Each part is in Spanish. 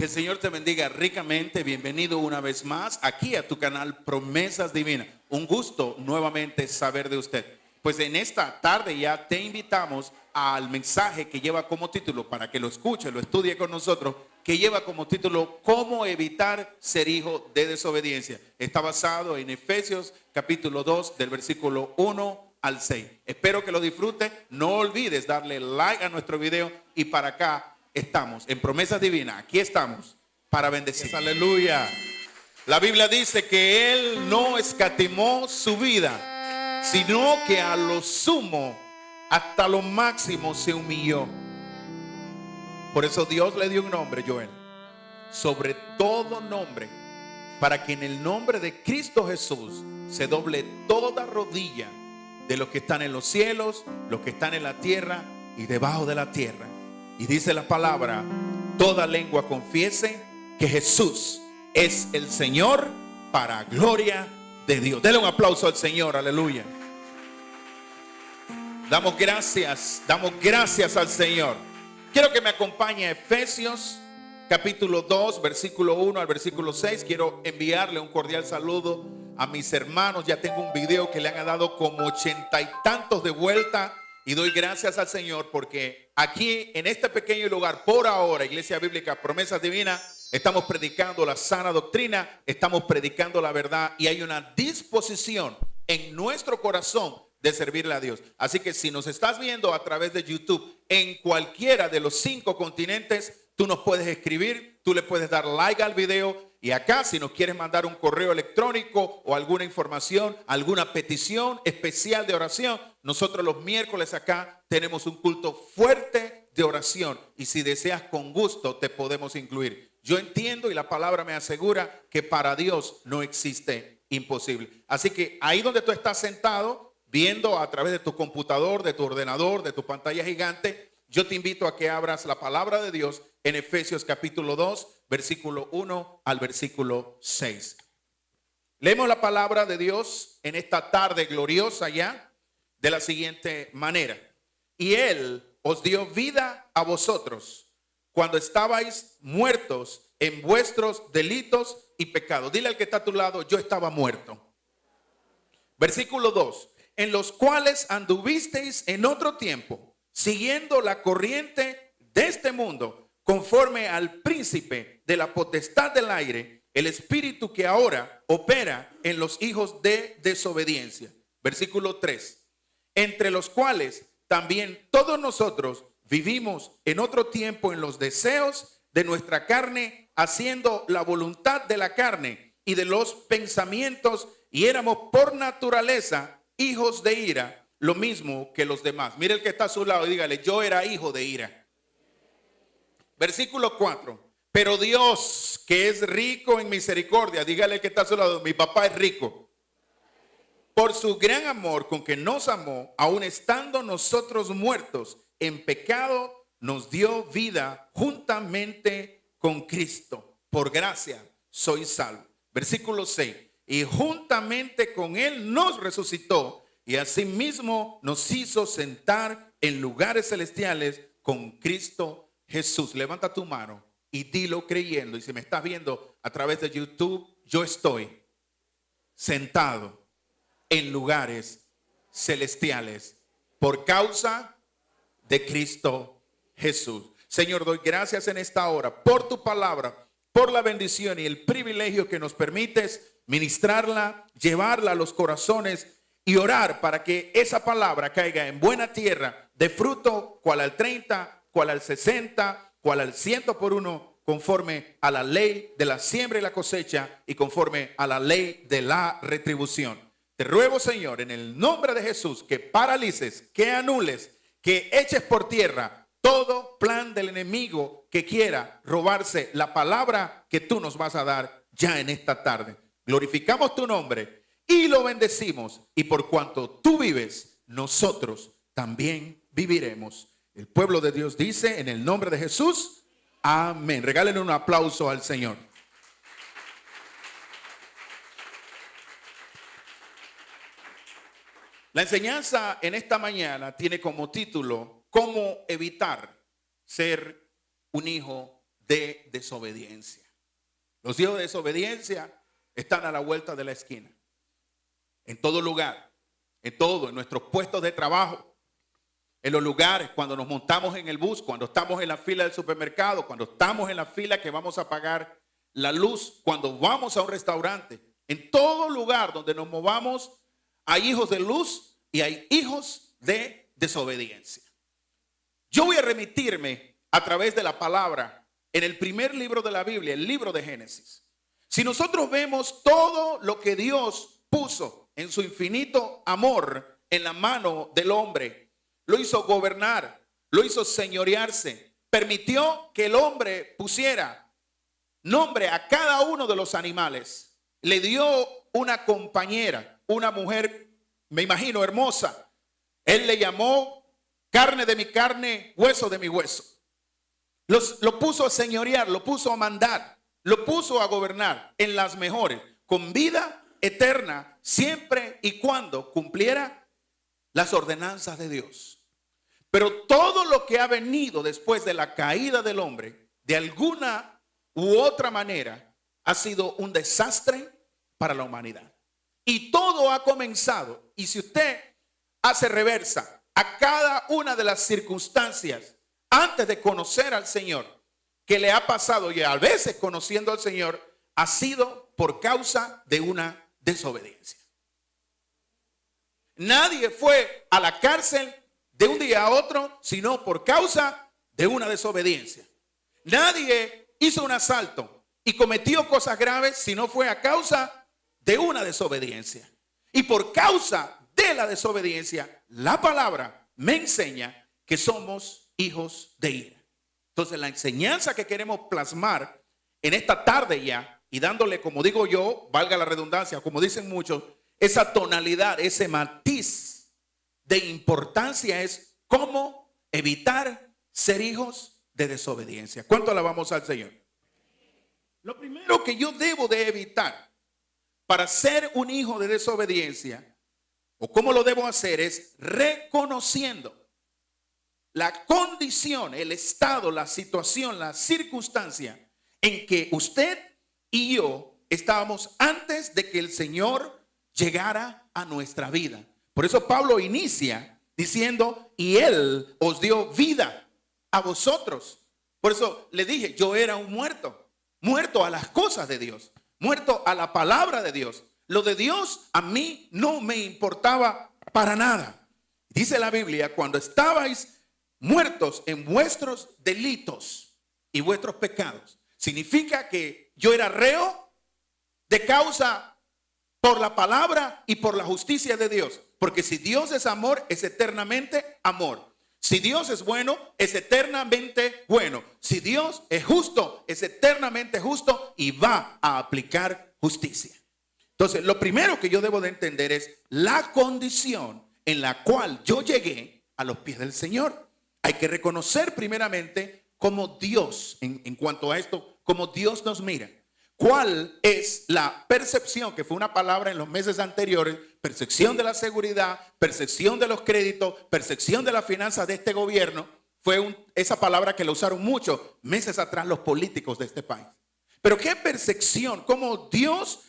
Que el Señor te bendiga ricamente. Bienvenido una vez más aquí a tu canal Promesas Divinas. Un gusto nuevamente saber de usted. Pues en esta tarde ya te invitamos al mensaje que lleva como título, para que lo escuche, lo estudie con nosotros, que lleva como título ¿Cómo evitar ser hijo de desobediencia? Está basado en Efesios capítulo 2 del versículo 1 al 6. Espero que lo disfrutes. No olvides darle like a nuestro video y para acá estamos en Promesas Divinas. Aquí estamos para bendecir. Aleluya. La Biblia dice que Él no escatimó su vida, sino que a lo sumo, hasta lo máximo se humilló. Por eso Dios le dio un nombre, Joel, sobre todo nombre, para que en el nombre de Cristo Jesús se doble toda rodilla de los que están en los cielos, los que están en la tierra y debajo de la tierra. Y dice la palabra: toda lengua confiese que Jesús es el Señor, para gloria de Dios. Denle un aplauso al Señor, aleluya. Damos gracias al Señor. Quiero que me acompañe a Efesios capítulo 2, versículo 1 al versículo 6. Quiero enviarle un cordial saludo a mis hermanos. Ya tengo un video que le han dado como 80 y tantos de vuelta. Y doy gracias al Señor porque aquí en este pequeño lugar, por ahora, Iglesia Bíblica Promesas Divinas, estamos predicando la sana doctrina, estamos predicando la verdad y hay una disposición en nuestro corazón de servirle a Dios. Así que si nos estás viendo a través de YouTube en cualquiera de los 5 continentes, tú nos puedes escribir, tú le puedes dar like al video. Y acá, si nos quieres mandar un correo electrónico o alguna información, alguna petición especial de oración, nosotros los miércoles acá tenemos un culto fuerte de oración. Y si deseas, con gusto te podemos incluir. Yo entiendo y la palabra me asegura que para Dios no existe imposible. Así que ahí donde tú estás sentado, viendo a través de tu computador, de tu ordenador, de tu pantalla gigante, yo te invito a que abras la palabra de Dios en Efesios capítulo 2, versículo 1 al versículo 6. Leemos la palabra de Dios en esta tarde gloriosa ya de la siguiente manera. Y Él os dio vida a vosotros cuando estabais muertos en vuestros delitos y pecados. Dile al que está a tu lado: yo estaba muerto. Versículo 2. En los cuales anduvisteis en otro tiempo, siguiendo la corriente de este mundo, conforme al príncipe de la potestad del aire, el espíritu que ahora opera en los hijos de desobediencia. Versículo 3. Entre los cuales también todos nosotros vivimos en otro tiempo en los deseos de nuestra carne, haciendo la voluntad de la carne y de los pensamientos, y éramos por naturaleza hijos de ira, lo mismo que los demás. Mire el que está a su lado y dígale: yo era hijo de ira. Versículo 4. Pero Dios, que es rico en misericordia, dígale al que está a su lado: mi papá es rico. Por su gran amor con que nos amó, aun estando nosotros muertos en pecado, nos dio vida juntamente con Cristo. Por gracia sois salvos. Versículo 6. Y juntamente con Él nos resucitó y asimismo nos hizo sentar en lugares celestiales con Cristo Jesús. Levanta tu mano y dilo creyendo. Y si me estás viendo a través de YouTube, yo estoy sentado en lugares celestiales por causa de Cristo Jesús. Señor, doy gracias en esta hora por tu palabra, por la bendición y el privilegio que nos permites ministrarla, llevarla a los corazones y orar para que esa palabra caiga en buena tierra, de fruto, cual al 30, cual al 60, cual al 100 por uno, conforme a la ley de la siembra y la cosecha y conforme a la ley de la retribución. Te ruego, Señor, en el nombre de Jesús, que paralices, que anules, que eches por tierra todo plan del enemigo que quiera robarse la palabra que tú nos vas a dar ya en esta tarde. Glorificamos tu nombre y lo bendecimos, y por cuanto tú vives, nosotros también viviremos. El pueblo de Dios dice en el nombre de Jesús, amén. Regálenle un aplauso al Señor. La enseñanza en esta mañana tiene como título: ¿cómo evitar ser un hijo de desobediencia. Los hijos de desobediencia están a la vuelta de la esquina. En todo lugar, en nuestros puestos de trabajo, en los lugares, cuando nos montamos en el bus, cuando estamos en la fila del supermercado, cuando estamos en la fila que vamos a pagar la luz, cuando vamos a un restaurante. En todo lugar donde nos movamos hay hijos de luz y hay hijos de desobediencia. Yo voy a remitirme a través de la palabra en el primer libro de la Biblia, el libro de Génesis. Si nosotros vemos todo lo que Dios puso en su infinito amor en la mano del hombre, lo hizo gobernar, lo hizo señorearse, permitió que el hombre pusiera nombre a cada uno de los animales, le dio una compañera, una mujer, me imagino, hermosa. Él le llamó carne de mi carne, hueso de mi hueso. Lo puso a señorear, lo puso a mandar, lo puso a gobernar en las mejores, con vida eterna, siempre y cuando cumpliera las ordenanzas de Dios. Pero todo lo que ha venido después de la caída del hombre, de alguna u otra manera, ha sido un desastre para la humanidad. Y todo ha comenzado, y si usted hace reversa a cada una de las circunstancias antes de conocer al Señor, que le ha pasado, y a veces conociendo al Señor, ha sido por causa de una desobediencia. Nadie fue a la cárcel de un día a otro, sino por causa de una desobediencia. Nadie hizo un asalto y cometió cosas graves, sino fue a causa de una desobediencia. Y por causa de la desobediencia, la palabra me enseña que somos hijos de ira. Entonces, la enseñanza que queremos plasmar en esta tarde ya, y dándole, como digo yo, valga la redundancia, como dicen muchos, esa tonalidad, ese matiz de importancia, es cómo evitar ser hijos de desobediencia. ¿Cuánto alabamos al Señor? Lo primero que yo debo de evitar para ser un hijo de desobediencia, o cómo lo debo hacer, es reconociendo la condición, el estado, la situación, la circunstancia en que usted y yo estábamos antes de que el Señor llegara a nuestra vida. Por eso Pablo inicia diciendo, y Él os dio vida a vosotros. Por eso le dije, yo era un muerto, muerto a las cosas de Dios, muerto a la palabra de Dios. Lo de Dios a mí no me importaba para nada. Dice la Biblia, cuando estabais muertos en vuestros delitos y vuestros pecados, significa que yo era reo de causa por la palabra y por la justicia de Dios. Porque si Dios es amor, es eternamente amor. Si Dios es bueno, es eternamente bueno. Si Dios es justo, es eternamente justo y va a aplicar justicia. Entonces, lo primero que yo debo de entender es la condición en la cual yo llegué a los pies del Señor. Hay que reconocer primeramente cómo Dios, en cuanto a esto, cómo Dios nos mira. ¿Cuál es la percepción? Que fue una palabra en los meses anteriores. Percepción de la seguridad, percepción de los créditos, percepción de las finanzas de este gobierno. Fue esa palabra que la usaron mucho meses atrás los políticos de este país. Pero qué percepción, cómo Dios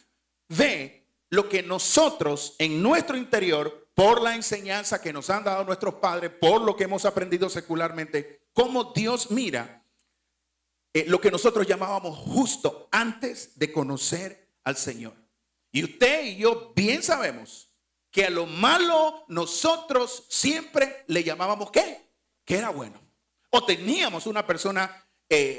ve lo que nosotros en nuestro interior, por la enseñanza que nos han dado nuestros padres, por lo que hemos aprendido secularmente, cómo Dios mira lo que nosotros llamábamos justo antes de conocer al Señor. Y usted y yo bien sabemos que a lo malo nosotros siempre le llamábamos ¿qué? Que era bueno. O teníamos una persona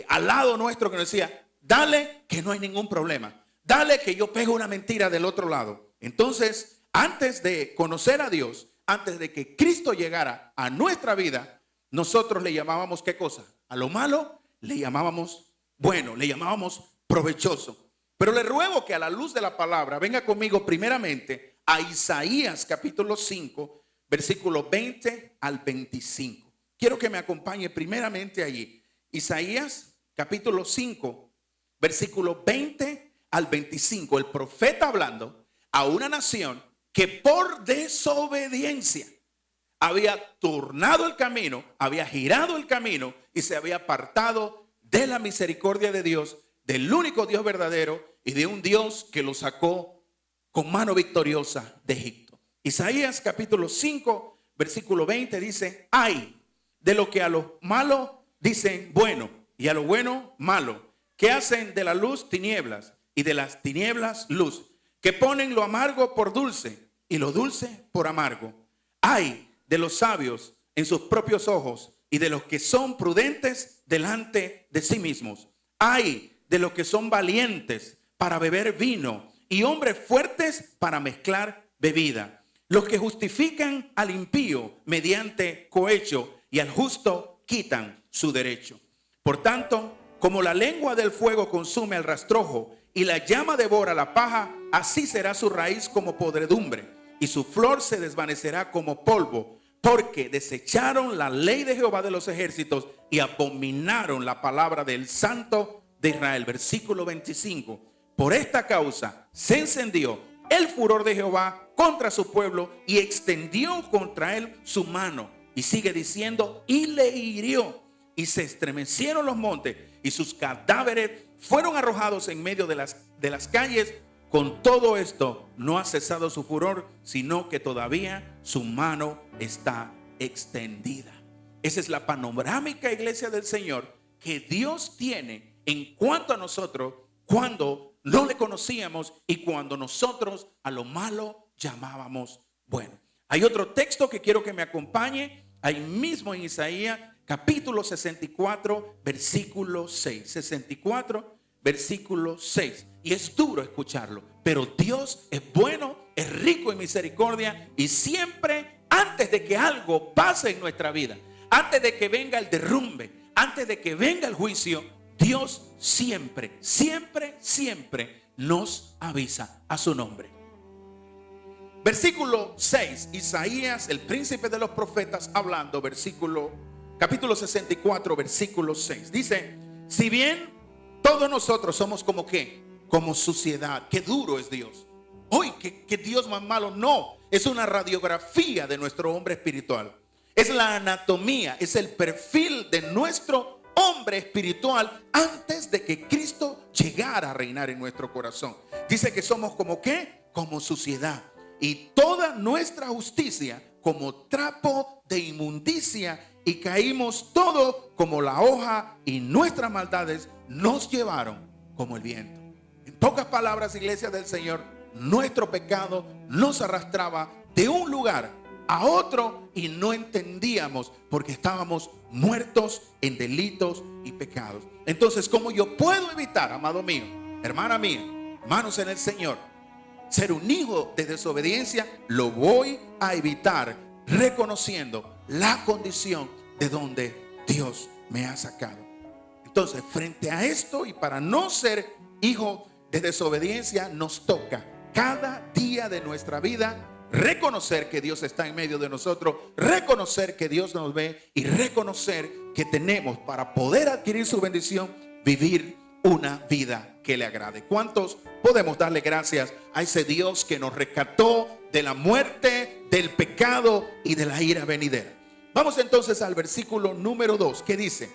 al lado nuestro que nos decía, dale que no hay ningún problema. Dale que yo pego una mentira del otro lado. Entonces, antes de conocer a Dios, antes de que Cristo llegara a nuestra vida, nosotros le llamábamos ¿qué cosa? A lo malo le llamábamos bueno, le llamábamos provechoso. Pero le ruego que a la luz de la palabra venga conmigo primeramente a Isaías capítulo 5, versículo 20 al 25. Quiero que me acompañe primeramente allí. Isaías capítulo 5, versículo 20 al 25. El profeta hablando a una nación que por desobediencia había tornado el camino, había girado el camino y se había apartado de la misericordia de Dios, del único Dios verdadero y de un Dios que los sacó con mano victoriosa de Egipto. Isaías capítulo 5, versículo 20 dice: ay de lo que a lo malo dicen bueno y a lo bueno malo, que hacen de la luz tinieblas y de las tinieblas luz, que ponen lo amargo por dulce y lo dulce por amargo. Ay de los sabios en sus propios ojos y de los que son prudentes delante de sí mismos. Ay de los que son valientes para beber vino y hombres fuertes para mezclar bebida. Los que justifican al impío mediante cohecho y al justo quitan su derecho. Por tanto, como la lengua del fuego consume al rastrojo y la llama devora la paja, así será su raíz como podredumbre y su flor se desvanecerá como polvo, porque desecharon la ley de Jehová de los ejércitos y abominaron la palabra del Santo de Israel. Versículo 25. Por esta causa se encendió el furor de Jehová contra su pueblo y extendió contra él su mano. Y sigue diciendo: y le hirió, y se estremecieron los montes, y sus cadáveres fueron arrojados en medio de las calles. Con todo esto no ha cesado su furor, sino que todavía su mano está extendida. Esa es la panorámica, iglesia del Señor, que Dios tiene en cuanto a nosotros cuando no le conocíamos y cuando nosotros a lo malo llamábamos bueno. Hay otro texto que quiero que me acompañe, ahí mismo en Isaías capítulo 64, versículo 6. 64, versículo 6. Y es duro escucharlo, pero Dios es bueno, es rico en misericordia y siempre, antes de que algo pase en nuestra vida, antes de que venga el derrumbe, antes de que venga el juicio, Dios siempre, siempre, siempre nos avisa a su nombre. Versículo 6, Isaías, el príncipe de los profetas, hablando, capítulo 64, versículo 6. Dice: si bien todos nosotros somos como ¿qué? Como suciedad. Qué duro es Dios. Hoy, que Dios más malo. No, es una radiografía de nuestro hombre espiritual. Es la anatomía, es el perfil de nuestro hombre espiritual antes de que Cristo llegara a reinar en nuestro corazón. Dice que somos como ¿qué? Como suciedad. Y toda nuestra justicia como trapo de inmundicia, y caímos todos como la hoja, y nuestras maldades nos llevaron como el viento. En pocas palabras, iglesia del Señor, nuestro pecado nos arrastraba de un lugar a otro y no entendíamos porque estábamos muertos en delitos y pecados. Entonces, ¿cómo yo puedo evitar, amado mío, hermana mía, hermanos en el Señor, ser un hijo de desobediencia? Lo voy a evitar reconociendo la condición de donde Dios me ha sacado. Entonces, frente a esto y para no ser hijo de desobediencia, nos toca cada día de nuestra vida reconocer que Dios está en medio de nosotros, reconocer que Dios nos ve y reconocer que tenemos, para poder adquirir su bendición, vivir una vida que le agrade. ¿Cuántos podemos darle gracias a ese Dios que nos rescató de la muerte, del pecado y de la ira venidera? Vamos entonces al versículo número 2, que dice: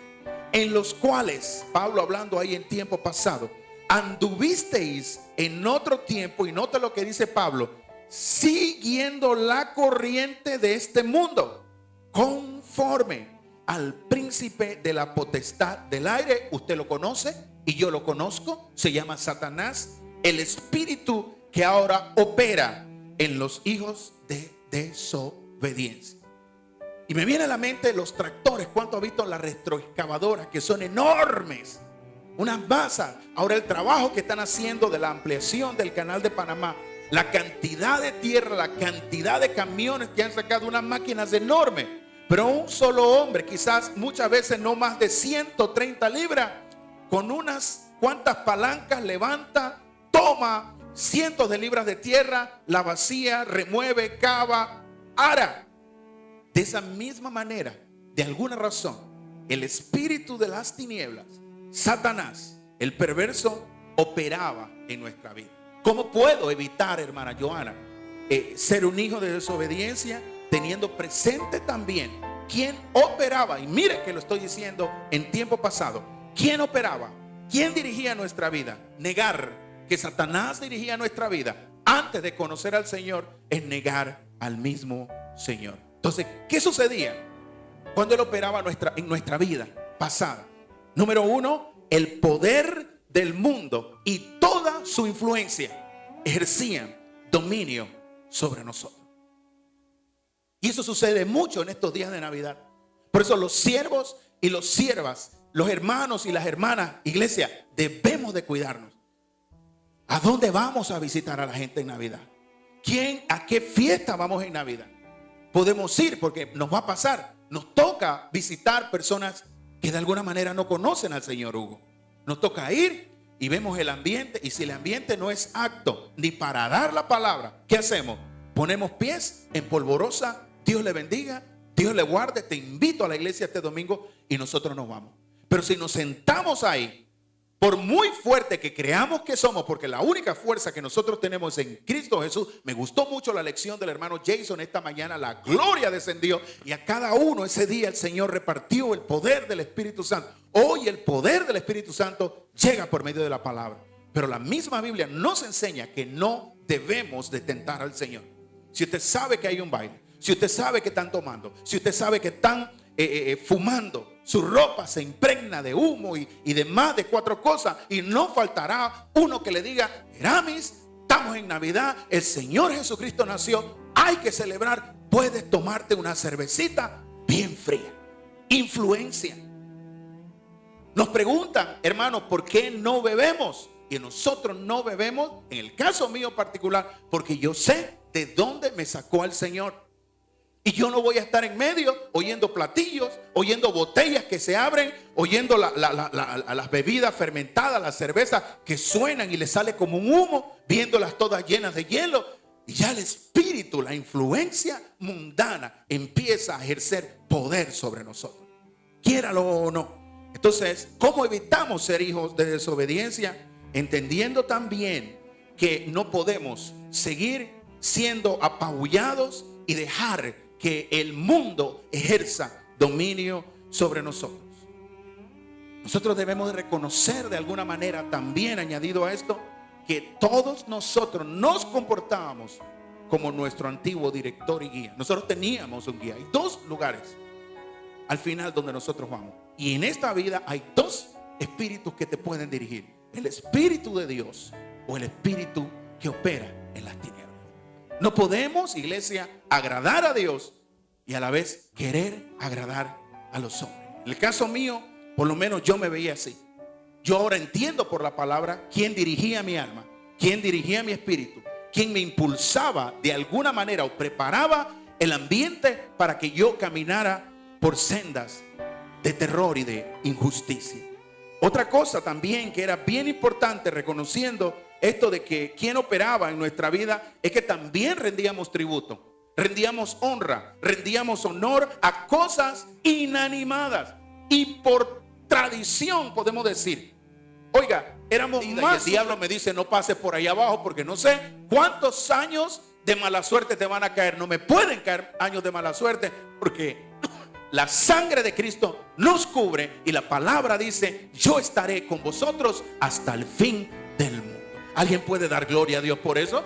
en los cuales, Pablo hablando ahí en tiempo pasado, anduvisteis en otro tiempo, y nota lo que dice Pablo, siguiendo la corriente de este mundo, conforme al príncipe de la potestad del aire. Usted lo conoce y yo lo conozco, se llama Satanás, el espíritu que ahora opera en los hijos de desobediencia. Y me viene a la mente los tractores. ¿Cuánto ha visto las retroexcavadoras que son enormes? Unas masas. Ahora el trabajo que están haciendo de la ampliación del canal de Panamá, la cantidad de tierra, la cantidad de camiones que han sacado, unas máquinas enormes. Pero un solo hombre, quizás muchas veces no más de 130 libras, con unas cuantas palancas levanta, toma cientos de libras de tierra, la vacía, remueve, cava, ara. De esa misma manera, de alguna razón, el espíritu de las tinieblas, Satanás, el perverso, operaba en nuestra vida. ¿Cómo puedo evitar, hermana Joana, ser un hijo de desobediencia, teniendo presente también quién operaba? Y mire que lo estoy diciendo en tiempo pasado. ¿Quién operaba? ¿Quién dirigía nuestra vida? Negar que Satanás dirigía nuestra vida antes de conocer al Señor es negar al mismo Señor. Entonces, ¿qué sucedía cuando Él operaba en nuestra vida pasada? Número uno, el poder del mundo y toda su influencia ejercían dominio sobre nosotros. Y eso sucede mucho en estos días de Navidad. Por eso los siervos y las siervas, los hermanos y las hermanas, iglesia, debemos de cuidarnos. ¿A dónde vamos a visitar a la gente en Navidad? ¿A qué fiesta vamos en Navidad? Podemos ir porque nos va a pasar. Nos toca visitar personas que de alguna manera no conocen al Señor Hugo. Nos toca ir y vemos el ambiente. Y si el ambiente no es apto ni para dar la palabra, ¿qué hacemos? Ponemos pies en polvorosa. Dios le bendiga, Dios le guarde. Te invito a la iglesia este domingo y nosotros nos vamos. Pero si nos sentamos ahí, por muy fuerte que creamos que somos, porque la única fuerza que nosotros tenemos en Cristo Jesús. Me gustó mucho la lección del hermano Jason esta mañana. La gloria descendió y a cada uno ese día el Señor repartió el poder del Espíritu Santo. Hoy el poder del Espíritu Santo llega por medio de la palabra. Pero la misma Biblia nos enseña que no debemos de tentar al Señor. Si usted sabe que hay un baile, si usted sabe que están tomando, si usted sabe que están fumando, su ropa se impregna de humo y de más de 4 cosas, y no faltará uno que le diga: Eramis, estamos en Navidad, el Señor Jesucristo nació, hay que celebrar, puedes tomarte una cervecita bien fría. Influencia. Nos preguntan, hermanos, ¿por qué no bebemos? Y nosotros no bebemos, en el caso mío particular, porque yo sé de dónde me sacó el Señor. Y yo no voy a estar en medio oyendo platillos, oyendo botellas que se abren, oyendo las bebidas fermentadas, las cervezas que suenan y le sale como un humo, viéndolas todas llenas de hielo. Y ya el espíritu, la influencia mundana empieza a ejercer poder sobre nosotros, quiéralo o no. Entonces, ¿cómo evitamos ser hijos de desobediencia? Entendiendo también que no podemos seguir siendo apabullados y dejar que el mundo ejerza dominio sobre nosotros. Nosotros debemos de reconocer de alguna manera también, añadido a esto, que todos nosotros nos comportábamos como nuestro antiguo director y guía. Nosotros teníamos un guía. Hay 2 lugares al final donde nosotros vamos. Y en esta vida hay 2 espíritus que te pueden dirigir: el Espíritu de Dios o el espíritu que opera en las tinieblas. No podemos, iglesia, agradar a Dios y a la vez querer agradar a los hombres. En el caso mío, por lo menos yo me veía así. Yo ahora entiendo por la palabra quién dirigía mi alma, quién dirigía mi espíritu, quién me impulsaba de alguna manera o preparaba el ambiente para que yo caminara por sendas de terror y de injusticia. Otra cosa también que era bien importante, reconociendo esto de que quien operaba en nuestra vida, es que también rendíamos tributo, rendíamos honra, rendíamos honor a cosas inanimadas. Y por tradición podemos decir, oiga, éramos más. Y el diablo me dice: no pases por ahí abajo porque no sé cuántos años de mala suerte te van a caer. No me pueden caer años de mala suerte porque la sangre de Cristo nos cubre y la palabra dice: yo estaré con vosotros hasta el fin del mundo. ¿Alguien puede dar gloria a Dios por eso?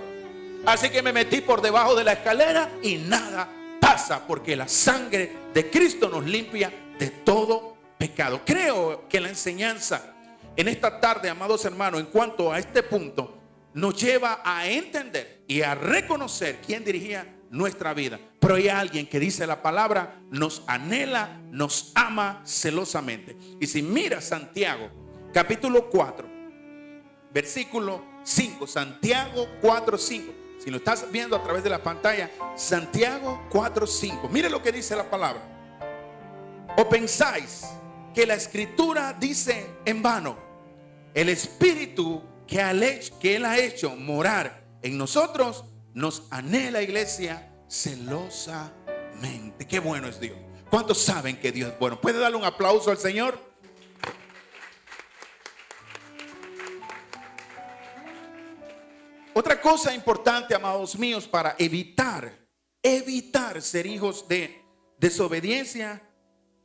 Así que me metí por debajo de la escalera y nada pasa, porque la sangre de Cristo nos limpia de todo pecado. Creo que la enseñanza en esta tarde, amados hermanos, en cuanto a este punto, nos lleva a entender y a reconocer quién dirigía nuestra vida. Pero hay alguien que dice la palabra, nos anhela, nos ama celosamente. Y si mira Santiago, capítulo 4, versículo 5, Santiago 4, 5. Si lo estás viendo a través de la pantalla, Santiago 4, 5. Mire lo que dice la palabra. ¿O pensáis que la escritura dice en vano? El espíritu que Él ha hecho morar en nosotros nos anhela, iglesia, celosamente. Qué bueno es Dios. ¿Cuántos saben que Dios es bueno? ¿Puede darle un aplauso al Señor? Otra cosa importante, amados míos, para evitar ser hijos de desobediencia,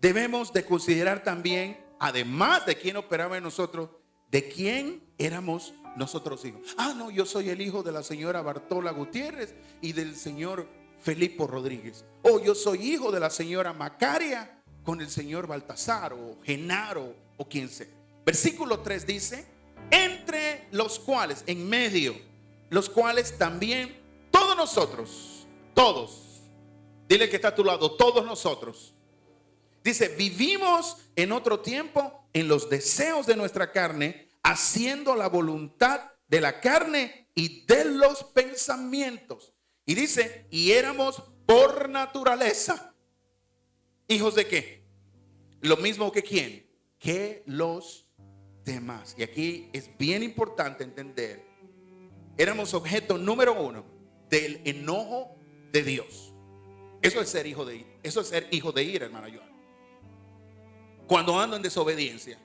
debemos de considerar también además de quién operaba en nosotros, de quién éramos nosotros hijos. Ah, no, yo soy el hijo de la señora Bartola Gutiérrez y del señor Felipe Rodríguez. O yo soy hijo de la señora Macaria con el señor Baltasar o Genaro o quien sea. Versículo 3 dice, entre los cuales, en medio, los cuales también todos nosotros, todos, dile que está a tu lado, todos nosotros. Dice, vivimos en otro tiempo en los deseos de nuestra carne, haciendo la voluntad de la carne y de los pensamientos. Y dice, y éramos por naturaleza hijos de qué? Lo mismo que quién, que los demás. Y aquí es bien importante entender, éramos objeto número 1 del enojo de Dios. Eso es ser hijo de ira. Eso es ser hijo de ira, hermana Joana. Cuando ando en desobediencia,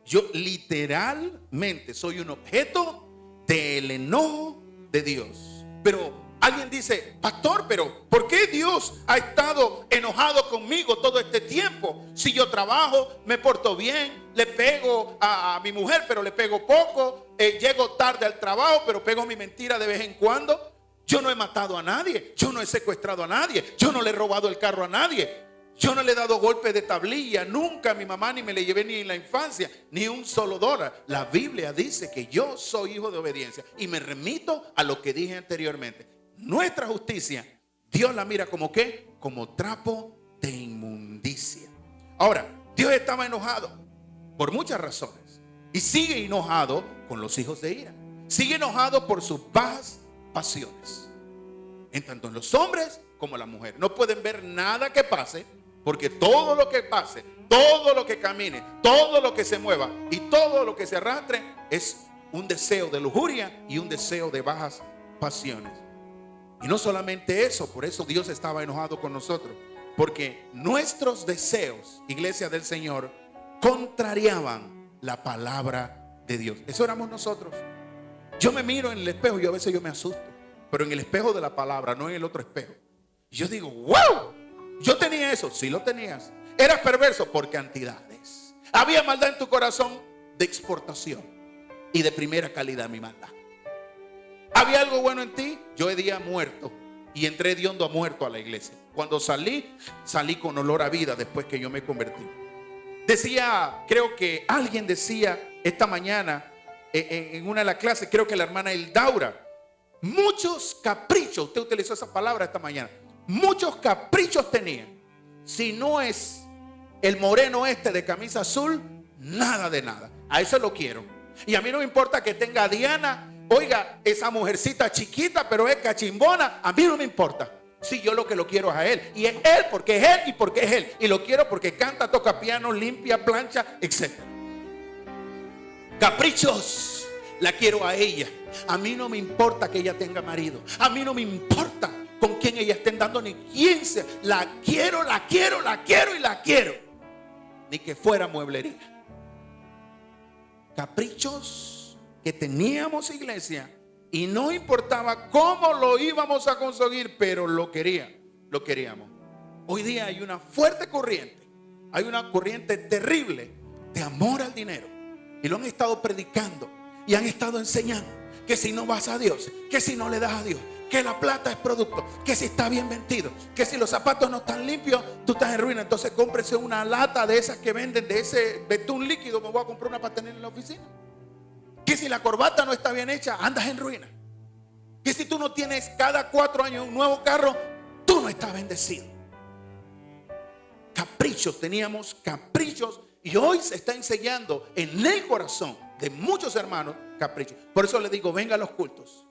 yo literalmente soy un objeto del enojo de Dios. Pero alguien dice, pastor, pero ¿por qué Dios ha estado enojado conmigo todo este tiempo? Si yo trabajo, me porto bien, le pego a mi mujer, pero le pego poco, llego tarde al trabajo, pero pego mi mentira de vez en cuando. Yo no he matado a nadie, yo no he secuestrado a nadie, yo no le he robado el carro a nadie. Yo no le he dado golpe de tablilla nunca a mi mamá, ni me le llevé ni en la infancia, ni un solo dólar. La Biblia dice que yo soy hijo de obediencia y me remito a lo que dije anteriormente. Nuestra justicia, Dios la mira como ¿qué? Como trapo de inmundicia. Ahora, Dios estaba enojado por muchas razones y sigue enojado con los hijos de ira. Sigue enojado por sus bajas pasiones, en tanto en los hombres como en las mujeres. No pueden ver nada que pase, porque todo lo que pase, todo lo que camine, todo lo que se mueva y todo lo que se arrastre es un deseo de lujuria y un deseo de bajas pasiones. Y no solamente eso, por eso Dios estaba enojado con nosotros, porque nuestros deseos, iglesia del Señor, contrariaban la palabra de Dios. Eso éramos nosotros. Yo me miro en el espejo y a veces yo me asusto, pero en el espejo de la palabra, no en el otro espejo. Y yo digo, wow, yo tenía eso. Sí lo tenías. Eras perverso por cantidades. Había maldad en tu corazón de exportación y de primera calidad, mi maldad. Había algo bueno en ti. Yo he día muerto y entré hediondo a muerto a la iglesia. Cuando salí con olor a vida después que yo me convertí. Decía, creo que alguien decía esta mañana en una de las clases, creo que la hermana Hildaura, muchos caprichos, usted utilizó esa palabra esta mañana, muchos caprichos tenía. Si no es el moreno este de camisa azul, nada de nada. A eso lo quiero. Y a mí no me importa que tenga a Diana, oiga, esa mujercita chiquita, pero es cachimbona. A mí no me importa. Si yo lo que lo quiero es a él. Y es él porque es él y porque es él. Y lo quiero porque canta, toca piano, limpia, plancha, etc. Caprichos, la quiero a ella. A mí no me importa que ella tenga marido. A mí no me importa con quién ella esté andando ni quién sea. La quiero, la quiero, la quiero y la quiero. Ni que fuera mueblería. Caprichos que teníamos, iglesia, y no importaba cómo lo íbamos a conseguir, pero lo queríamos. Hoy día hay una fuerte corriente, hay una corriente terrible de amor al dinero. Y lo han estado predicando y han estado enseñando que si no vas a Dios, que si no le das a Dios, que la plata es producto, que si está bien vendido, que si los zapatos no están limpios, tú estás en ruina. Entonces cómprese una lata de esas que venden, de ese betún líquido. Me voy a comprar una para tener en la oficina. Que si la corbata no está bien hecha, andas en ruina. Que si tú no tienes cada 4 años un nuevo carro, tú no estás bendecido. Caprichos, teníamos caprichos. Y hoy se está enseñando en el corazón de muchos hermanos caprichos. Por eso le digo, venga a los cultos.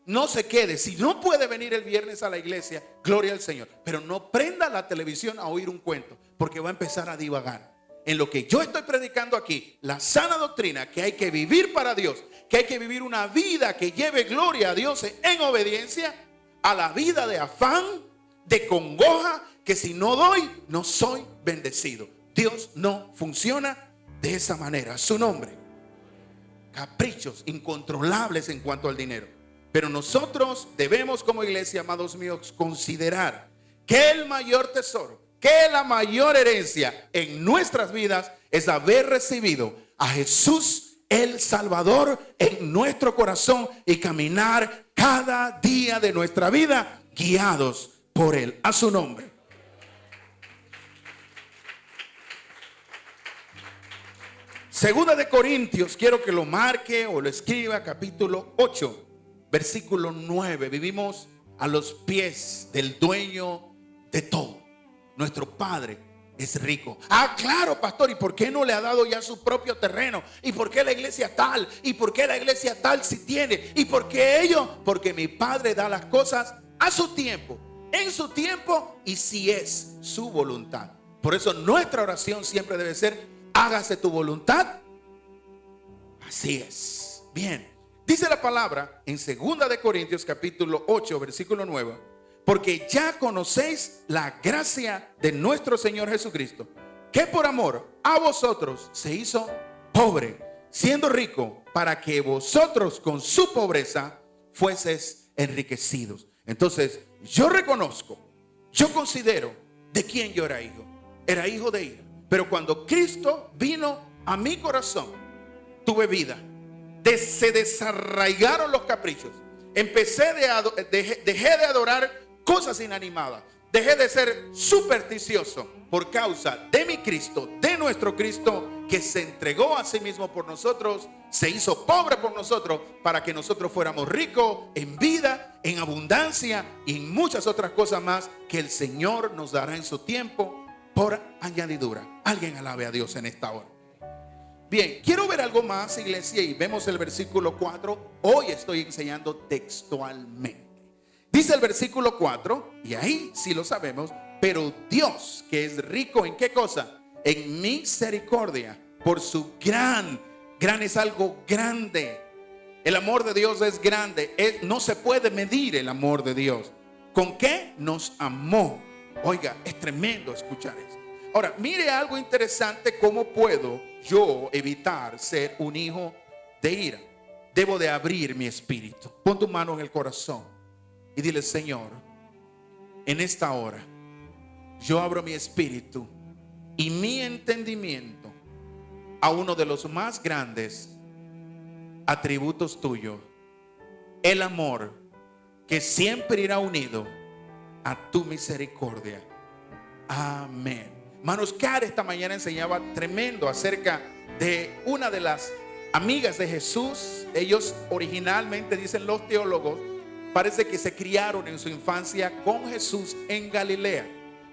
No se quede. Si no puede venir el viernes a la iglesia, gloria al Señor. Pero no prenda la televisión a oír un cuento, porque va a empezar a divagar. En lo que yo estoy predicando aquí, la sana doctrina que hay que vivir para Dios, que hay que vivir una vida que lleve gloria a Dios en obediencia, a la vida de afán, de congoja, que si no doy, no soy bendecido. Dios no funciona de esa manera. Su nombre. Caprichos incontrolables en cuanto al dinero. Pero nosotros debemos como iglesia, amados míos, considerar que el mayor tesoro que la mayor herencia en nuestras vidas es haber recibido a Jesús el Salvador en nuestro corazón y caminar cada día de nuestra vida guiados por Él. A su nombre. Segunda de Corintios, quiero que lo marque o lo escriba, capítulo 8, versículo 9. Vivimos a los pies del dueño de todo. Nuestro Padre es rico. Ah, claro, pastor, ¿y por qué no le ha dado ya su propio terreno? ¿Y por qué la iglesia tal? ¿Y por qué la iglesia tal si tiene? ¿Y por qué ellos? Porque mi Padre da las cosas a su tiempo, en su tiempo y si es su voluntad. Por eso nuestra oración siempre debe ser: hágase tu voluntad. Así es. Bien. Dice la palabra en 2 de Corintios capítulo 8 versículo 9: porque ya conocéis la gracia de nuestro Señor Jesucristo, que por amor a vosotros se hizo pobre, siendo rico, para que vosotros con su pobreza fueseis enriquecidos. Entonces yo reconozco, yo considero de quién yo era hijo. Era hijo de ira. Pero cuando Cristo vino a mi corazón, tuve vida. Se desarraigaron los caprichos. Dejé de adorar cosas inanimadas. Dejé de ser supersticioso por causa de mi Cristo, de nuestro Cristo, que se entregó a sí mismo por nosotros, se hizo pobre por nosotros, para que nosotros fuéramos ricos en vida, en abundancia y en muchas otras cosas más que el Señor nos dará en su tiempo por añadidura. Alguien alabe a Dios en esta hora. Bien, quiero ver algo más, iglesia, y vemos el versículo 4. Hoy estoy enseñando textualmente. Dice el versículo 4, y ahí sí lo sabemos: pero Dios, que es rico ¿en qué cosa? En misericordia, por su gran es algo grande. El amor de Dios es grande. No se puede medir el amor de Dios. ¿Con qué nos amó? Oiga, es tremendo escuchar eso. Ahora, mire algo interesante: ¿cómo puedo yo evitar ser un hijo de ira? Debo de abrir mi espíritu. Pon tu mano en el corazón y dile: Señor, en esta hora yo abro mi espíritu y mi entendimiento a uno de los más grandes atributos tuyos, el amor, que siempre irá unido a tu misericordia. Amén. Hermanos, Cara esta mañana enseñaba tremendo acerca de una de las amigas de Jesús. Ellos originalmente, dicen los teólogos, parece que se criaron en su infancia con Jesús en Galilea.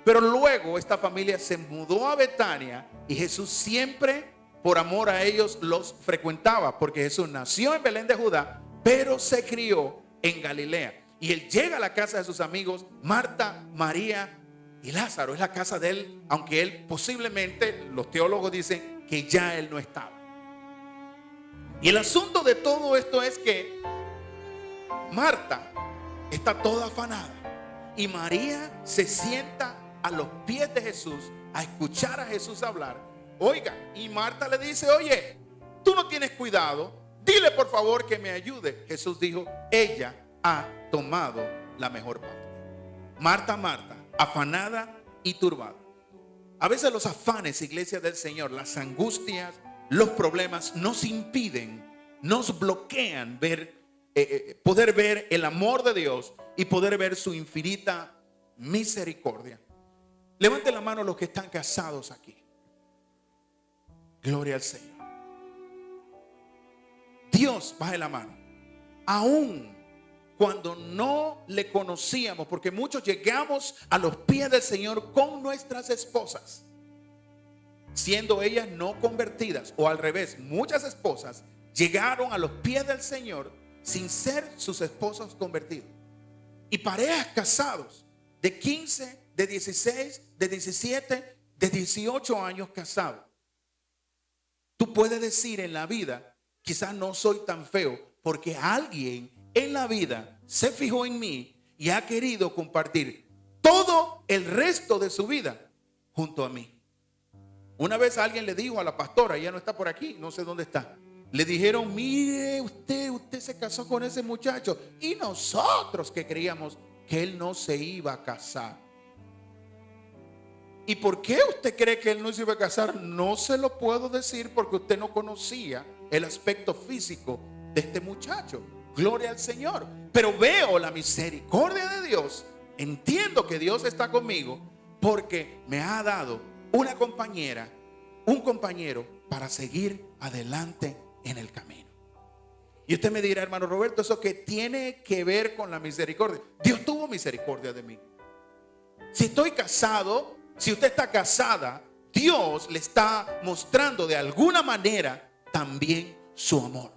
Pero luego esta familia se mudó a Betania y Jesús siempre, por amor a ellos, los frecuentaba, porque Jesús nació en Belén de Judá, pero se crió en Galilea. Y él llega a la casa de sus amigos, Marta, María y Lázaro. Es la casa de él, aunque él posiblemente, los teólogos dicen que ya él no estaba. Y el asunto de todo esto es que Marta está toda afanada y María se sienta a los pies de Jesús a escuchar a Jesús hablar. Oiga, y Marta le dice: oye, tú no tienes cuidado, dile por favor que me ayude. Jesús dijo: ella ha tomado la mejor parte. Marta, afanada y turbada. A veces los afanes, iglesia del Señor, las angustias, los problemas nos impiden, nos bloquean poder ver el amor de Dios y poder ver su infinita misericordia. Levanten la mano los que están casados aquí. Gloria al Señor. Dios, baje la mano. Aún cuando no le conocíamos, porque muchos llegamos a los pies del Señor con nuestras esposas, siendo ellas no convertidas, o al revés, muchas esposas llegaron a los pies del Señor sin ser sus esposos convertidos. Y parejas casados de 15, de 16, de 17, de 18 años casados. Tú puedes decir en la vida: quizás no soy tan feo, porque alguien en la vida se fijó en mí y ha querido compartir todo el resto de su vida junto a mí. Una vez alguien le dijo a la pastora, ella no está por aquí, no sé dónde está. Le dijeron: mire, usted se casó con ese muchacho. Y nosotros que creíamos que él no se iba a casar. ¿y por qué usted cree que él no se iba a casar? No se lo puedo decir porque usted no conocía el aspecto físico de este muchacho. Gloria al Señor. Pero veo la misericordia de Dios. Entiendo que Dios está conmigo porque me ha dado una compañera, un compañero para seguir adelante en el camino. Y usted me dirá, hermano Roberto, ¿eso qué tiene que ver con la misericordia? Dios tuvo misericordia de mí. Si estoy casado, si usted está casada, Dios le está mostrando de alguna manera también su amor.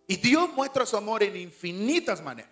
Y Dios muestra su amor en infinitas maneras.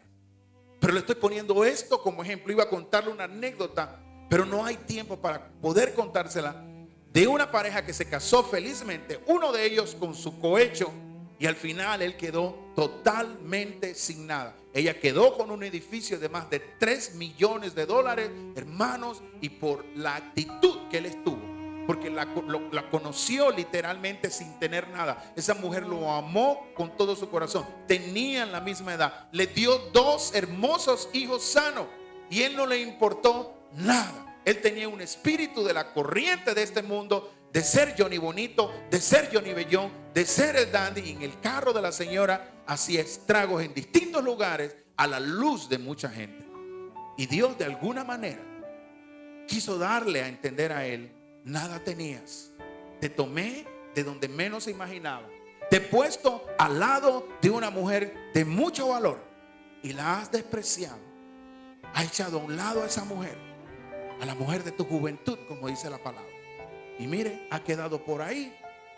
Pero le estoy poniendo esto como ejemplo. Iba a contarle una anécdota, pero no hay tiempo para poder contársela, de una pareja que se casó felizmente, uno de ellos con su cohecho, y al final él quedó totalmente sin nada. Ella quedó con un edificio de más de 3 millones de dólares, hermanos, y por la actitud que él estuvo, porque la conoció literalmente sin tener nada. Esa mujer lo amó con todo su corazón. Tenían la misma edad. Le dio 2 hermosos hijos sanos y él no le importó nada. Él tenía un espíritu de la corriente de este mundo, de ser Johnny Bonito, de ser Johnny Bellón, de ser el dandy. Y en el carro de la señora hacía estragos en distintos lugares a la luz de mucha gente. Y Dios de alguna manera quiso darle a entender a él: nada tenías, te tomé de donde menos se imaginaba, te he puesto al lado de una mujer de mucho valor y la has despreciado. Has echado a un lado a esa mujer, a la mujer de tu juventud, como dice la palabra. Y mire, ha quedado por ahí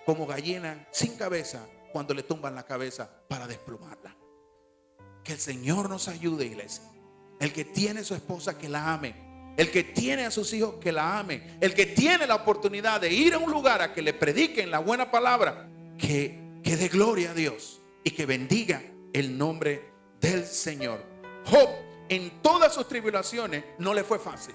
como gallina sin cabeza cuando le tumban la cabeza para desplumarla. Que el Señor nos ayude, iglesia. El que tiene a su esposa, que la ame. El que tiene a sus hijos, que la ame. El que tiene la oportunidad de ir a un lugar a que le prediquen la buena palabra, que dé gloria a Dios y que bendiga el nombre del Señor. Job, en todas sus tribulaciones, no le fue fácil.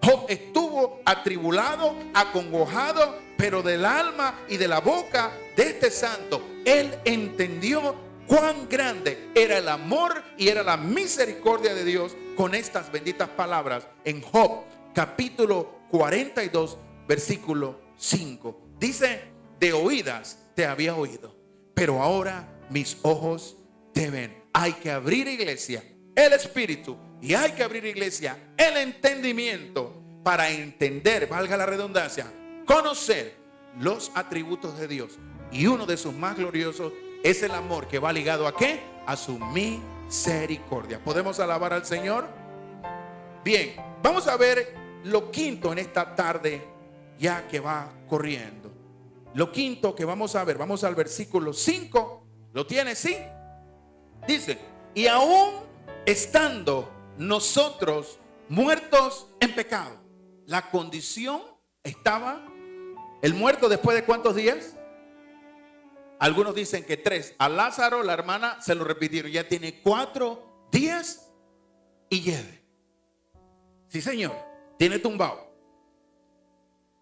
Job estuvo atribulado, acongojado, pero del alma y de la boca de este santo, él entendió cuán grande era el amor y era la misericordia de Dios con estas benditas palabras en Job capítulo 42 versículo 5. Dice: de oídas te había oído, pero ahora mis ojos te ven. Hay que abrir, iglesia, el espíritu, y hay que abrir, iglesia, el entendimiento para entender, valga la redundancia, conocer los atributos de Dios. Y uno de sus más gloriosos es el amor, que va ligado ¿a qué? A su misericordia. ¿Podemos alabar al Señor? Bien, vamos a ver lo quinto en esta tarde, ya que va corriendo. Lo quinto que vamos a ver, vamos al versículo 5. ¿Lo tiene? ¿Sí? Dice: y aún estando nosotros muertos en pecado. La condición estaba, el muerto después de ¿cuántos días? Algunos dicen que 3. A Lázaro, la hermana, se lo repitieron. Ya tiene 4 días y lleve. Sí, Señor, tiene tumbado.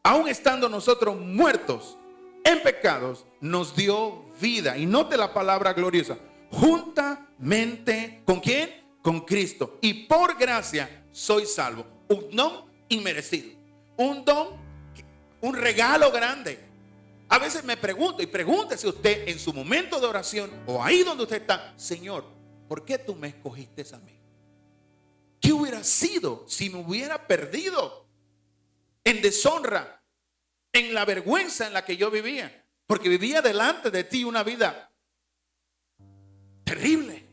Aún estando nosotros muertos en pecados, nos dio vida. Y note la palabra gloriosa: juntamente ¿con quién? Con Cristo. Y por gracia soy salvo. Un don inmerecido. Un don, un regalo grande. A veces me pregunto, y pregúntese usted en su momento de oración o ahí donde usted está: Señor, ¿por qué tú me escogiste a mí? ¿Qué hubiera sido si me hubiera perdido en deshonra, en la vergüenza en la que yo vivía? Porque vivía delante de ti una vida terrible.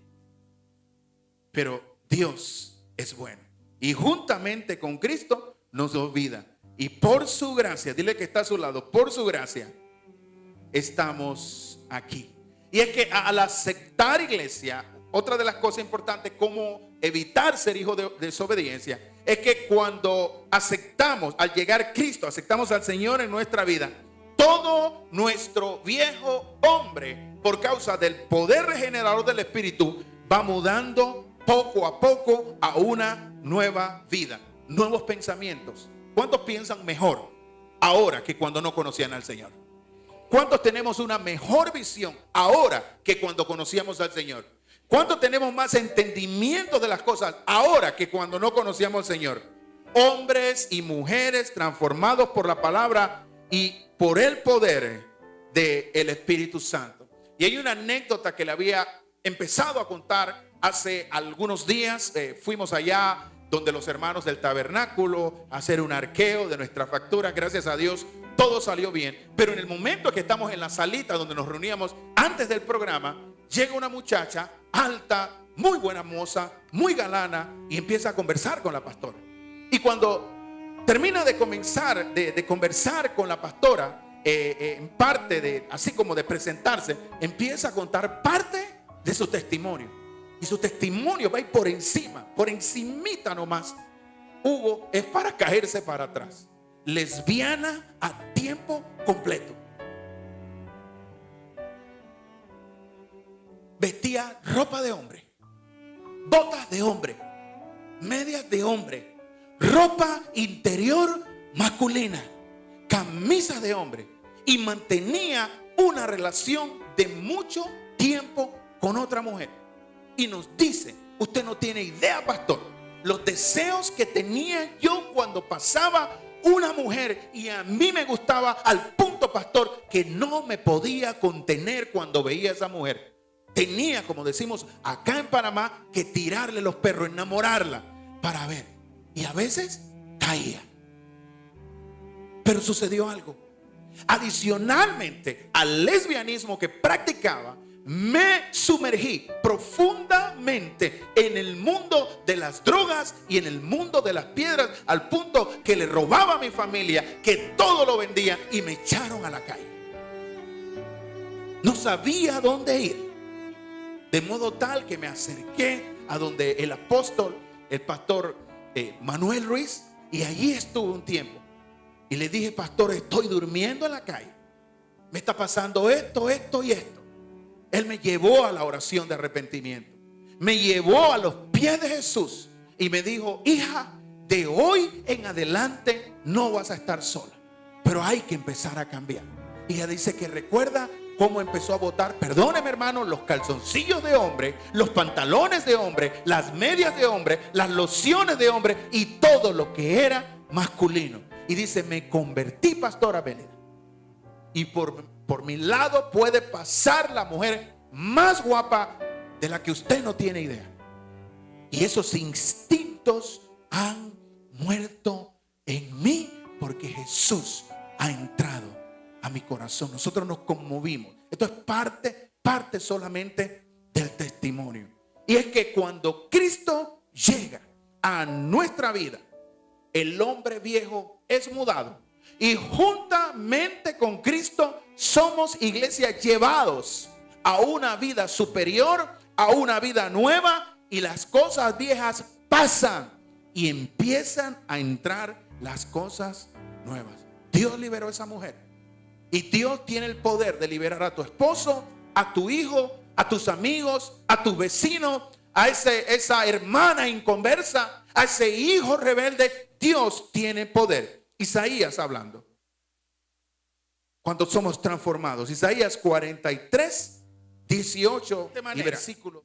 Pero Dios es bueno, y juntamente con Cristo nos dio vida. Y por su gracia, dile que está a su lado, por su gracia estamos aquí. Y es que al aceptar, iglesia, otra de las cosas importantes como evitar ser hijo de desobediencia, es que cuando aceptamos, al llegar Cristo, aceptamos al Señor en nuestra vida, todo nuestro viejo hombre, por causa del poder regenerador del Espíritu, va mudando poco a poco a una nueva vida, nuevos pensamientos. ¿Cuántos piensan mejor ahora que cuando no conocían al Señor? ¿Cuántos tenemos una mejor visión ahora que cuando conocíamos al Señor? ¿Cuántos tenemos más entendimiento de las cosas ahora que cuando no conocíamos al Señor? hombres y mujeres transformados por la palabra y por el poder del Espíritu Santo. Y hay una anécdota que le había empezado a contar hace algunos días. Fuimos allá donde los hermanos del tabernáculo a hacer un arqueo de nuestra factura. Gracias a Dios todo salió bien. Pero en el momento que estamos en la salita donde nos reuníamos antes del programa, llega una muchacha alta, muy buena moza, muy galana, y empieza a conversar con la pastora. Y cuando termina de comenzar de conversar con la pastora, en parte de, así como de presentarse, empieza a contar parte de su testimonio. Y su testimonio va a ir por encimita nomás. Hugo, es para caerse para atrás. Lesbiana a tiempo completo. Vestía ropa de hombre, botas de hombre, medias de hombre, ropa interior masculina, camisas de hombre, y mantenía una relación de mucho tiempo con otra mujer. Y nos dice: usted no tiene idea, pastor, los deseos que tenía yo cuando pasaba una mujer y a mí me gustaba, al punto, pastor, que no me podía contener cuando veía a esa mujer. Tenía, como decimos acá en Panamá, que tirarle los perros, enamorarla para ver. Y a veces caía. Pero sucedió algo. Adicionalmente al lesbianismo que practicaba, me sumergí profundamente en el mundo de las drogas y en el mundo de las piedras, al punto que le robaba a mi familia, que todo lo vendía, y me echaron a la calle. No sabía dónde ir. De modo tal que me acerqué a donde el apóstol, el pastor Manuel Ruiz, y allí estuve un tiempo. Y le dije: pastor, estoy durmiendo en la calle. Me está pasando esto, esto y esto. Él me llevó a la oración de arrepentimiento. Me llevó a los pies de Jesús y me dijo: hija, de hoy en adelante no vas a estar sola, pero hay que empezar a cambiar. Y ella dice que recuerda cómo empezó a botar, perdóneme hermano, los calzoncillos de hombre, los pantalones de hombre, las medias de hombre, las lociones de hombre y todo lo que era masculino. Y dice: me convertí, pastora Beneda, y por mi lado puede pasar la mujer más guapa de la que usted no tiene idea. Y esos instintos han muerto en mí porque Jesús ha entrado a mi corazón. Nosotros nos conmovimos. Esto es parte solamente del testimonio. Y es que cuando Cristo llega a nuestra vida, el hombre viejo es mudado. Y juntamente con Cristo somos, iglesia, llevados a una vida superior, a una vida nueva, y las cosas viejas pasan y empiezan a entrar las cosas nuevas. Dios liberó a esa mujer. Y Dios tiene el poder de liberar a tu esposo, a tu hijo, a tus amigos, a tus vecinos, a esa hermana inconversa, a ese hijo rebelde. Dios tiene poder. Isaías hablando. Cuando somos transformados. Isaías 43, 18 y versículo.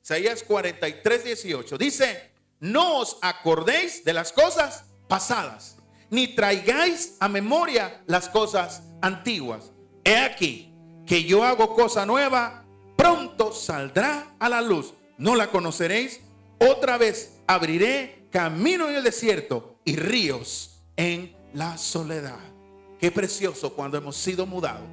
Isaías 43, 18. Dice: no os acordéis de las cosas pasadas, ni traigáis a memoria las cosas antiguas. He aquí que yo hago cosa nueva, pronto saldrá a la luz. No la conoceréis. Otra vez abriré camino en el desierto y ríos en la soledad. Qué precioso cuando hemos sido mudados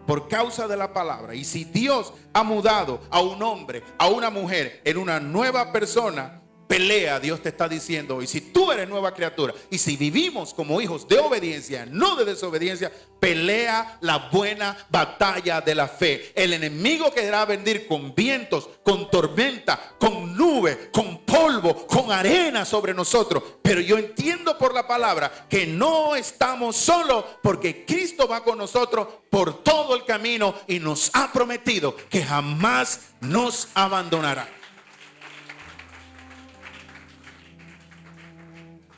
por causa de la palabra. Y si Dios ha mudado a un hombre, a una mujer, en una nueva persona, pelea, Dios te está diciendo. Y si tú eres nueva criatura, y si vivimos como hijos de obediencia, no de desobediencia, pelea la buena batalla de la fe. El enemigo querrá venir con vientos, con tormenta, con nube, con polvo, con arena sobre nosotros. Pero yo entiendo por la palabra que no estamos solos, porque Cristo va con nosotros por todo el camino y nos ha prometido que jamás nos abandonará.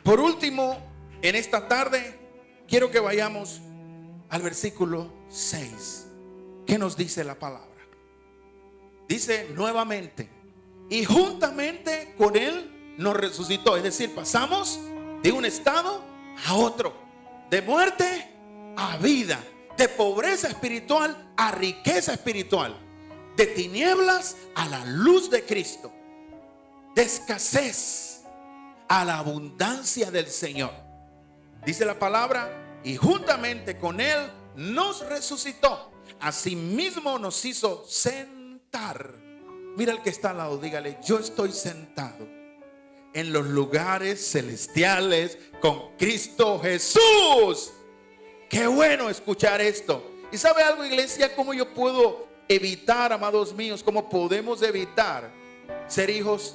Por último, en esta tarde, quiero que vayamos al versículo 6. ¿Qué nos dice la palabra? Dice nuevamente: y juntamente con él nos resucitó. Es decir, pasamos de un estado a otro, de muerte a vida, de pobreza espiritual a riqueza espiritual, de tinieblas a la luz de Cristo, de escasez a la abundancia del Señor. Dice la palabra, y juntamente con Él nos resucitó, asimismo nos hizo sentar. Mira al que está al lado, dígale: yo estoy sentado en los lugares celestiales con Cristo Jesús. Qué bueno escuchar esto. ¿Y sabe algo, iglesia? ¿Cómo yo puedo evitar, amados míos, cómo podemos evitar ser hijos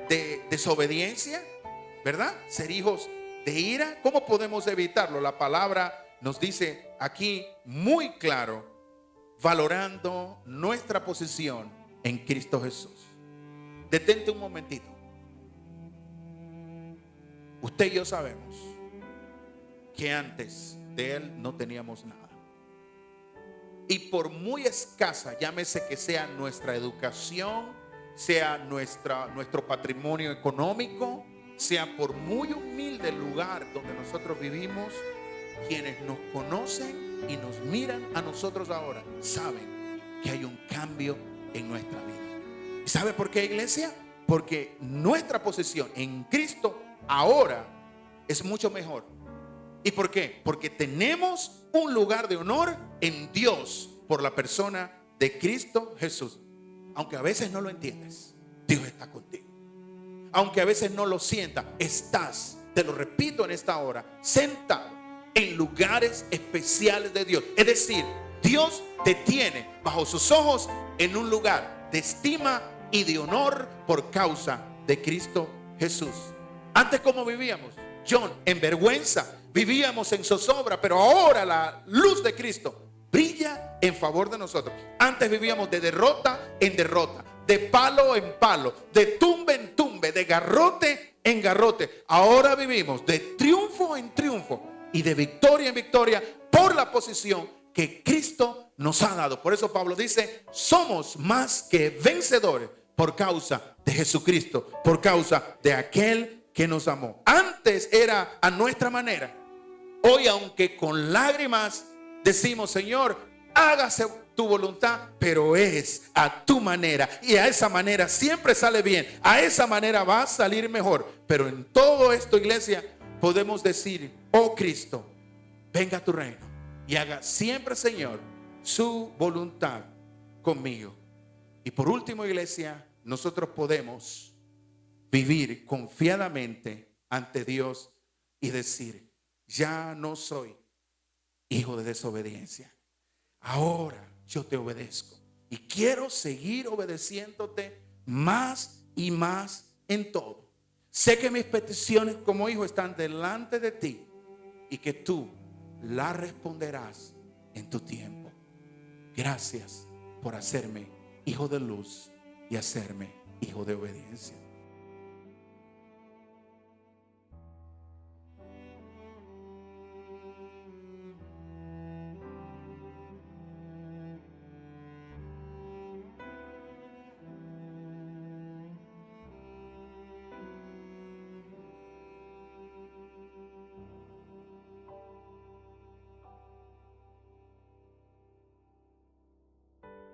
de desobediencia? ¿Verdad? Ser hijos de ira. ¿Cómo podemos evitarlo? La palabra nos dice aquí muy claro: valorando nuestra posición en Cristo Jesús. Detente un momentito. Usted y yo sabemos que antes de Él no teníamos nada. Y por muy escasa, llámese que sea nuestra educación, sea nuestro patrimonio económico, sea por muy humilde lugar donde nosotros vivimos, quienes nos conocen y nos miran a nosotros ahora saben que hay un cambio en nuestra vida. ¿Y sabe por qué, iglesia? Porque nuestra posición en Cristo ahora es mucho mejor. ¿Y por qué? Porque tenemos un lugar de honor en Dios por la persona de Cristo Jesús. Aunque a veces no lo entiendes, Dios está contigo. Aunque a veces no lo sientas, estás, te lo repito en esta hora, sentado en lugares especiales de Dios. Es decir, Dios te tiene bajo sus ojos en un lugar de estima y de honor por causa de Cristo Jesús. Antes, ¿cómo vivíamos? John, en vergüenza. Vivíamos en zozobra, pero ahora la luz de Cristo brilla en favor de nosotros. Antes vivíamos de derrota en derrota, de palo en palo, de tumbe en tumbe, de garrote en garrote. Ahora vivimos de triunfo en triunfo y de victoria en victoria por la posición que Cristo nos ha dado. Por eso Pablo dice: somos más que vencedores por causa de Jesucristo, por causa de aquel que nos amó. Antes era a nuestra manera. Hoy, aunque con lágrimas, decimos: Señor, hágase tu voluntad, pero es a tu manera. Y a esa manera siempre sale bien. A esa manera va a salir mejor. Pero en todo esto, iglesia, podemos decir: oh Cristo, venga a tu reino y haga siempre, Señor, su voluntad conmigo. Y por último, iglesia, nosotros podemos vivir confiadamente ante Dios y decir: ya no soy hijo de desobediencia. Ahora yo te obedezco y quiero seguir obedeciéndote más y más en todo. Sé que mis peticiones como hijo están delante de ti y que tú las responderás en tu tiempo. Gracias por hacerme hijo de luz y hacerme hijo de obediencia.